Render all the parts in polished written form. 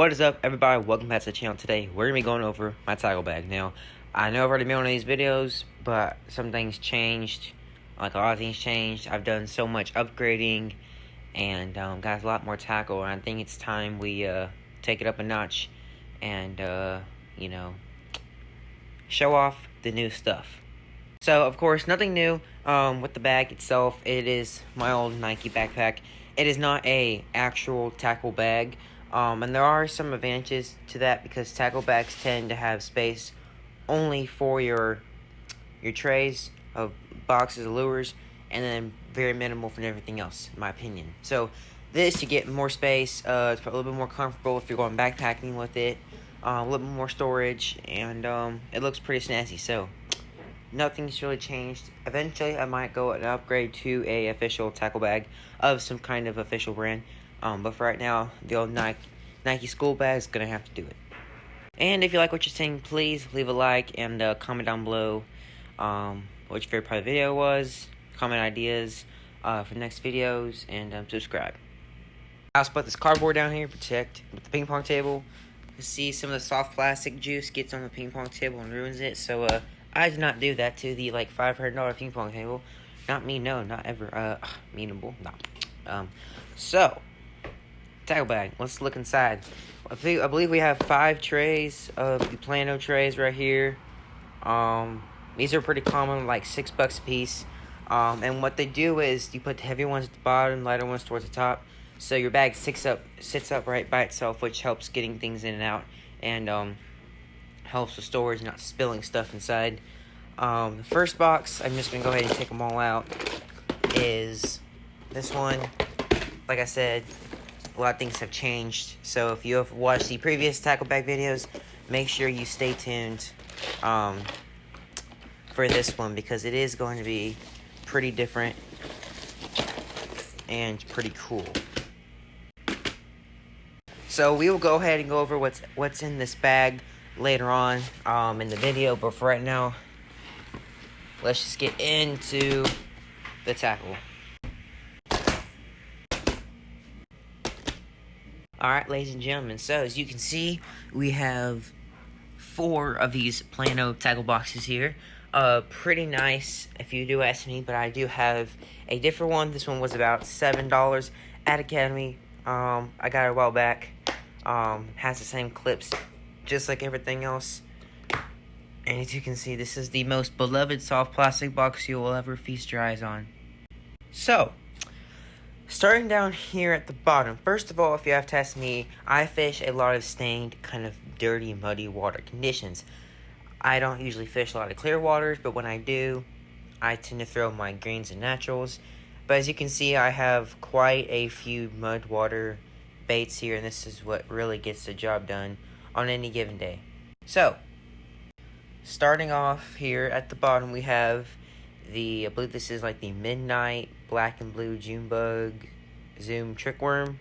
What is up, everybody? Welcome back to the channel. Today we're gonna be going over my tackle bag. Now, I know I've already made one of these videos, but some things changed. Like a lot of things changed. I've done so much upgrading and got a lot more tackle, and I think it's time we take it up a notch and show off the new stuff. So, of course, nothing new with the bag itself. It is my old Nike backpack. It is not a actual tackle bag. And there are some advantages to that because tackle bags tend to have space only for your trays of boxes of lures, and then very minimal for everything else, in my opinion. So this, you get more space. It's a little bit more comfortable if you're going backpacking with it. A little bit more storage, and it looks pretty snazzy. So nothing's really changed. Eventually, I might go and upgrade to a official tackle bag of some kind of official brand. But for right now, the old Nike school bag is going to have to do it. And if you like what you're seeing, please leave a like and comment down below what your favorite part of the video was. Comment ideas for next videos, and subscribe. I also put this cardboard down here to protect with the ping pong table. You see some of the soft plastic juice gets on the ping pong table and ruins it. So I did not do that to the like $500 ping pong table. Not me, no, not ever. Meanable, no. So tackle bag. Let's look inside. I believe we have 5 trays of the Plano trays right here. These are pretty common, like $6 a piece. And what they do is you put the heavy ones at the bottom, lighter ones towards the top. So your bag sits up right by itself, which helps getting things in and out, and helps with storage, not spilling stuff inside. The first box, I'm just gonna go ahead and take them all out, is this one. Like I said, a lot of things have changed, so if you have watched the previous tackle bag videos, make sure you stay tuned for this one, because it is going to be pretty different and pretty cool. So we will go ahead and go over what's in this bag later on in the video, but for right now, let's just get into the tackle. Alright, ladies and gentlemen, so as you can see, we have 4 of these Plano tackle boxes here. Pretty nice, if you do ask me, but I do have a different one. This one was about $7 at Academy. I got it a while back. Has the same clips, just like everything else. And as you can see, this is the most beloved soft plastic box you will ever feast your eyes on. So, starting down here at the bottom, first of all, if you have to ask me, I fish a lot of stained, kind of dirty, muddy water conditions. I don't usually fish a lot of clear waters, but when I do, I tend to throw my greens and naturals. But as you can see, I have quite a few mud water baits here, and this is what really gets the job done on any given day. So, starting off here at the bottom, we have I believe this is like the Midnight Black and Blue June Bug Zoom Trick Worm.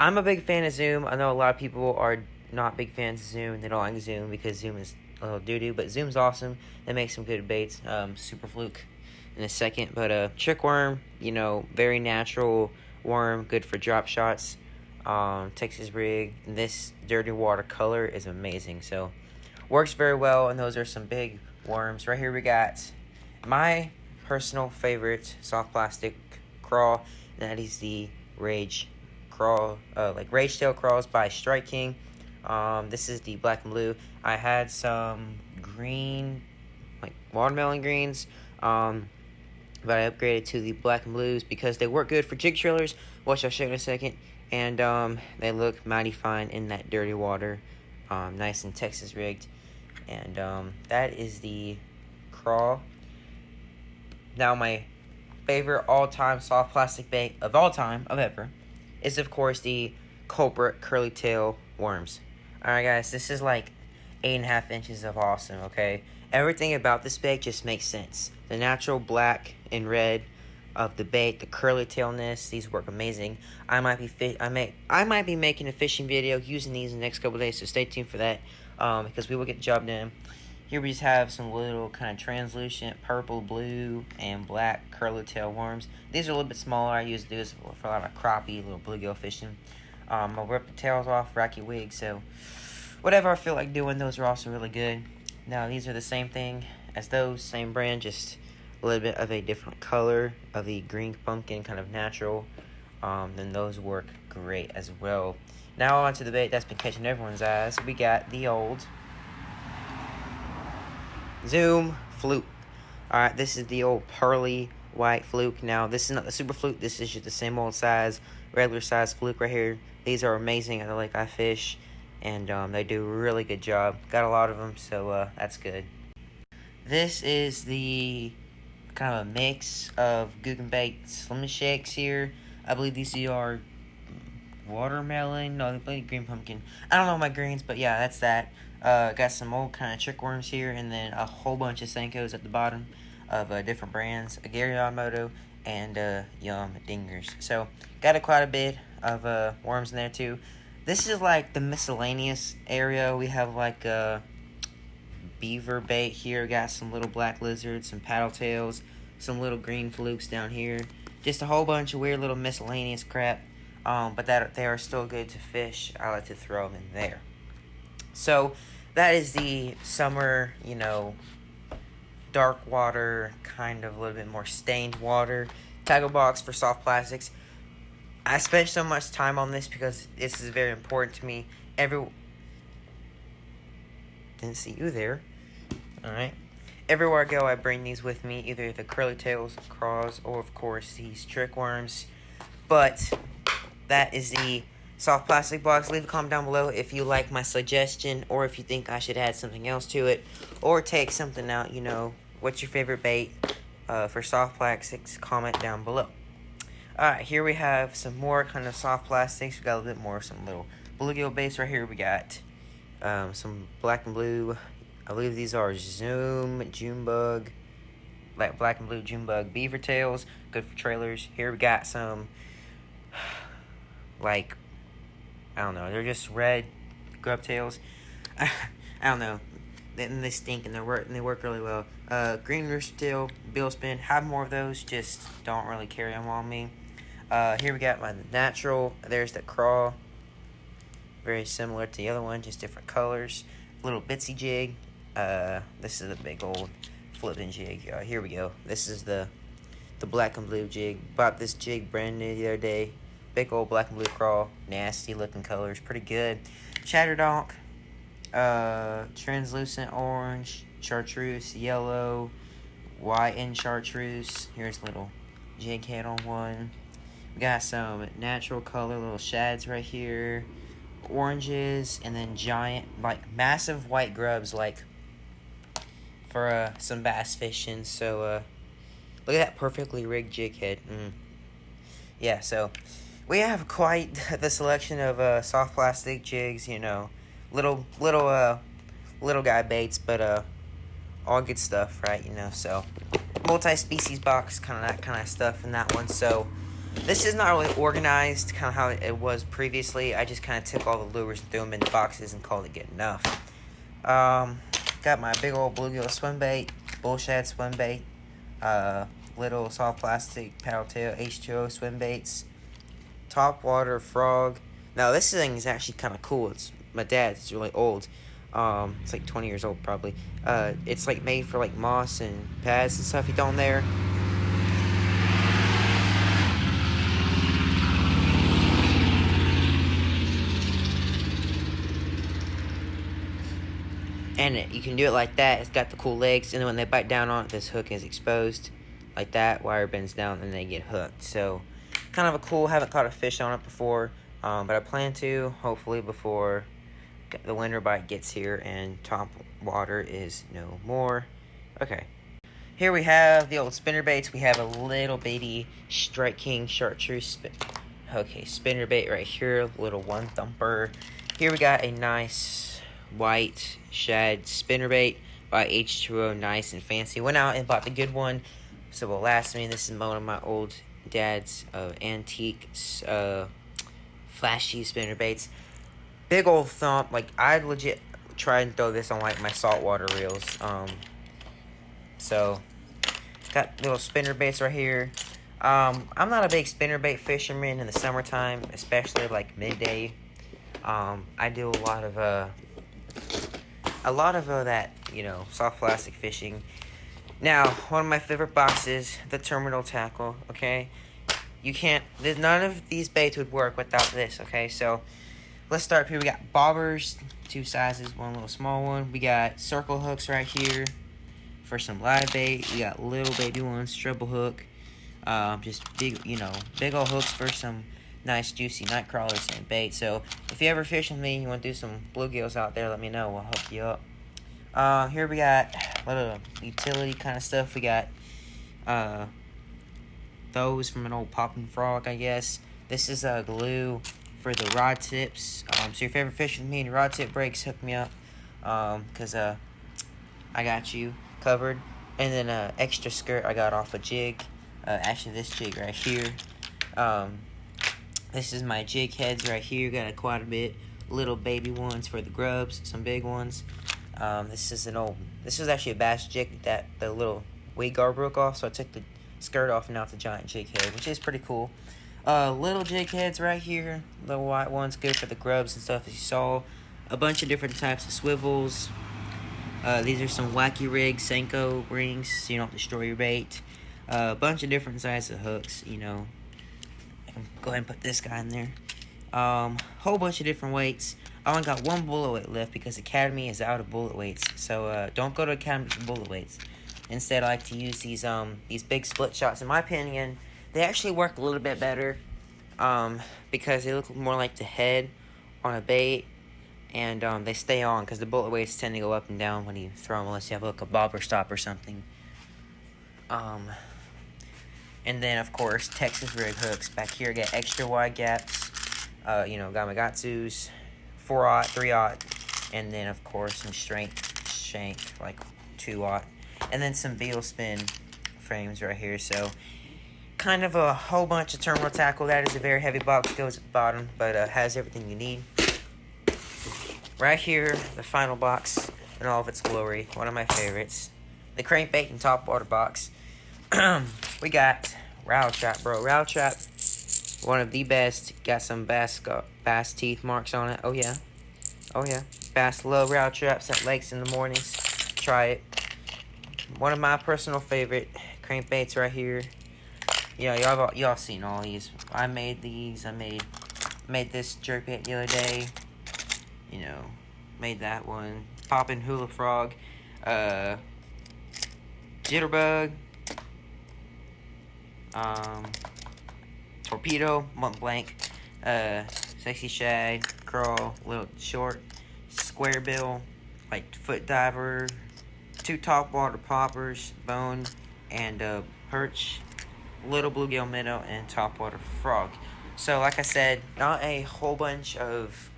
I'm a big fan of Zoom. I know a lot of people are not big fans of Zoom. They don't like Zoom because Zoom is a little doo-doo, but Zoom's awesome. They make some good baits. Super Fluke in a second, but Trick Worm, very natural worm, good for drop shots. Texas rig. This dirty water color is amazing, so works very well. And those are some big worms. Right here we got my personal favorite soft plastic crawl, and that is the Rage Crawl, Rage Tail Crawls by Strike King. This is the black and blue. I had some green, like watermelon greens, but I upgraded to the black and blues because they work good for jig trailers, which I'll show you in a second, and they look mighty fine in that dirty water, nice and Texas rigged, and that is the crawl. Now, my favorite all-time soft plastic bait of all time, of ever, is of course the Culprit Curly Tail Worms. Alright guys, this is like 8.5 inches of awesome, okay? Everything about this bait just makes sense. The natural black and red of the bait, the curly tailness, these work amazing. I might be making a fishing video using these in the next couple of days, so stay tuned for that, because we will get the job done. Here we just have some little kind of translucent purple, blue, and black curly tail worms. These are a little bit smaller. I use these for a lot of crappie, little bluegill fishing. I'll rip the tails off, racky wig, so whatever I feel like doing, those are also really good. Now, these are the same thing as those, same brand, just a little bit of a different color of the green pumpkin, kind of natural. Then those work great as well. Now on to the bait that's been catching everyone's eyes. We got the old Zoom Fluke. Alright, this is the old pearly white fluke. Now, this is not the super fluke. This is just the same old size, regular size fluke right here. These are amazing at the lake I fish, and they do a really good job. Got a lot of them, so that's good. This is the kind of a mix of Guggenbait Slim Shakes here. I believe these are watermelon. No, I believe green pumpkin. I don't know my greens, but yeah, that's that. Got some old kind of trick worms here, and then a whole bunch of Senkos at the bottom of different brands, a Gary Yamamoto and Yum Dingers. So got quite a bit of worms in there too. This is like the miscellaneous area. We have like beaver bait here. Got some little black lizards, some paddle tails, some little green flukes down here. Just a whole bunch of weird little miscellaneous crap. But that they are still good to fish. I like to throw them in there. So that is the summer, dark water, kind of a little bit more stained water tackle box for soft plastics. I spent so much time on this because this is very important to me. Didn't see you there. Alright. Everywhere I go, I bring these with me, either the curly tails, craws, or of course these trick worms. But that is the soft plastic box. Leave a comment down below if you like my suggestion, or if you think I should add something else to it, or take something out. What's your favorite bait for soft plastics? Comment down below. Alright, here we have some more kind of soft plastics. We got a little bit more, some little bluegill baits right here. We got some black and blue. I believe these are June bug, like black and blue June bug beaver tails. Good for trailers. Here we got some, like, I don't know, they're just red grub tails. I don't know. They stink and they work really well. Green rooster tail, bill spin. Have more of those. Just don't really carry them on me. Here we got my natural. There's the craw. Very similar to the other one, just different colors. Little bitsy jig. This is a big old flipping jig. Here we go. This is the black and blue jig. Bought this jig brand new the other day. Big old black and blue craw. Nasty looking colors. Pretty good. Chatterdonk. Translucent orange. Chartreuse yellow. White and chartreuse. Here's a little jig head on one. We got some natural color little shads right here. Oranges. And then giant, like massive white grubs, like for some bass fishing. So look at that perfectly rigged jig head. Yeah, so we have quite the selection of soft plastic jigs, little guy baits, but all good stuff, right? So multi-species box, that kind of stuff in that one. So this is not really organized, kind of how it was previously. I just kind of took all the lures and threw them in the boxes and called it good enough. Got my big old bluegill swim bait, bullshad swim bait, little soft plastic paddle tail H2O swim baits, top water frog. Now this thing is actually kind of cool. It's my dad's. It's really old. It's like 20 years old probably. It's like made for like moss and pads and stuff you throw in there. And you can do it like that. It's got the cool legs, and then when they bite down on it, this hook is exposed like that. Wire bends down, and they get hooked. So, kind of a cool. Haven't caught a fish on it before, but I plan to hopefully before the winter bite gets here and top water is no more. Okay, here we have the old spinner baits. We have a little bitty Strike King chartreuse spinner bait right here, little one thumper. Here we got a nice white shad spinnerbait by H2O, nice and fancy. Went out and bought the good one, so it will last me. This is one of my old dad's antique flashy spinnerbaits. Big old thump. Like, I'd legit try and throw this on like my saltwater reels. So got little spinnerbaits right here. I'm not a big spinnerbait fisherman in the summertime, especially like midday. I do a lot of that, soft plastic fishing. Now, one of my favorite boxes, the terminal tackle. Okay, there's none of these baits would work without this. Okay, so let's start here. We got bobbers, two sizes, one little small one. We got circle hooks right here for some live bait. We got little baby ones, treble hook. Just big, big old hooks for some nice juicy night crawlers and bait. So if you ever fish with me, you want to do some bluegills out there, let me know. We'll hook you up. Here we got a little utility kind of stuff. We got those from an old popping frog, I guess. This is glue for the rod tips. So if you ever fish with me and your rod tip breaks, hook me up. Because I got you covered. And then extra skirt I got off a jig. Actually, this jig right here. This is my jig heads right here. Got quite a bit. Little baby ones for the grubs. Some big ones. This is actually a bass jig that the little weight guard broke off. So I took the skirt off and now it's a giant jig head, which is pretty cool. Little jig heads right here. Little white ones. Good for the grubs and stuff, as you saw. A bunch of different types of swivels. These are some Wacky Rig Senko rings, so you don't destroy your bait. A bunch of different sizes of hooks, I can go ahead and put this guy in there. Whole bunch of different weights. I only got one bullet weight left because Academy is out of bullet weights. So don't go to Academy for bullet weights. Instead, I like to use these big split shots. In my opinion, they actually work a little bit better because they look more like the head on a bait. And they stay on because the bullet weights tend to go up and down when you throw them, unless you have like a bobber stop or something. And then, of course, Texas rig hooks. Back here, got extra wide gaps. Got my Gatsus, 4/0, 3/0. And then, of course, some shank, like 2/0. And then some Beal Spin frames right here. So, kind of a whole bunch of terminal tackle. That is a very heavy box, goes at the bottom, but has everything you need. Right here, the final box in all of its glory. One of my favorites. The crankbait and topwater box. We got Rattle Trap, bro. Rattle Trap, one of the best. Got some bass teeth marks on it. Oh yeah. Bass love Rattle Traps at lakes in the mornings. Try it. One of my personal favorite crankbaits right here. Y'all seen all these. I made these. I made this jerkbait the other day. Made that one. Poppin' Hula Frog. Jitterbug. Torpedo, Mont Blanc, Sexy Shad, Crawl, Little Short, Square Bill, like Foot Diver, 2 topwater poppers, Bone, and Perch, Little Bluegill Minnow, and Topwater Frog. So, like I said, not a whole bunch of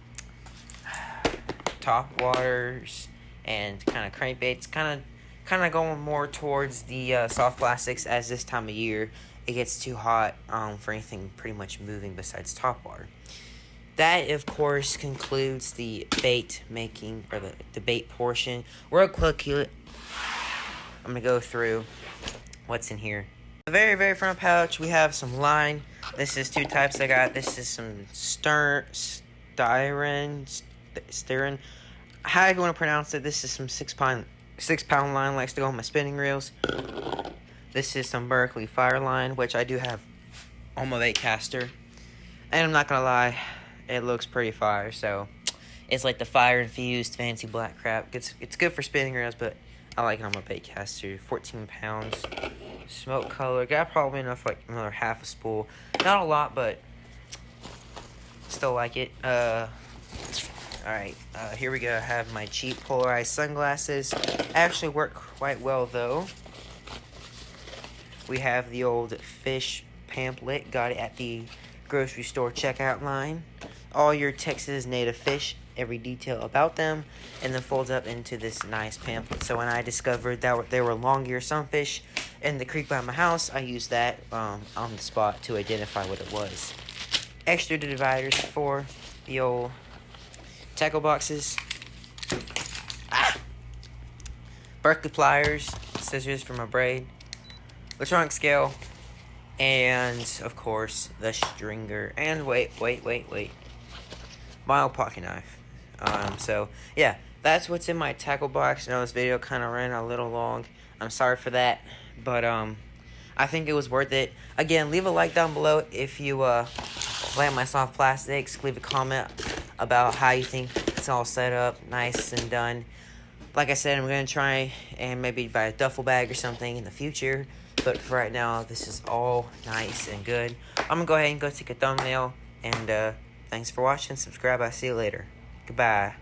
topwaters and kind of crankbaits, kind of going more towards the soft plastics, as this time of year it gets too hot for anything pretty much moving besides topwater. That, of course, concludes the bait making, or the bait portion. Real quick, I'm going to go through what's in here. The very, very front pouch, we have some line. This is 2 types I got. This is some styron. How do you want to pronounce it? This is some 6-pound line, likes to go on my spinning reels. This is some Berkley Fire line, which I do have on my bait caster. And I'm not going to lie, it looks pretty fire. So, it's like the fire-infused fancy black crap. It's good for spinning reels, but I like it on my bait caster. 14 pounds. Smoke color. Got probably enough, like another half a spool. Not a lot, but still like it. Alright, here we go. I have my cheap polarized sunglasses. Actually work quite well, though. We have the old fish pamphlet. Got it at the grocery store checkout line. All your Texas native fish, every detail about them, and then folds up into this nice pamphlet. So when I discovered that there were long-eared sunfish in the creek by my house, I used that on the spot to identify what it was. Extra dividers for the old tackle boxes. Berkley pliers, scissors for my braid, electronic scale, and of course the stringer, and wait, my pocket knife. So yeah, that's what's in my tackle box. I know this video kind of ran a little long. I'm sorry for that, but I think it was worth it. Again, leave a like down below if you like my soft plastics. Leave a comment about how you think it's all set up, nice and done. Like I said, I'm gonna try and maybe buy a duffel bag or something in the future. But for right now, this is all nice and good. I'm gonna go ahead and go take a thumbnail. And thanks for watching. Subscribe. I'll see you later. Goodbye.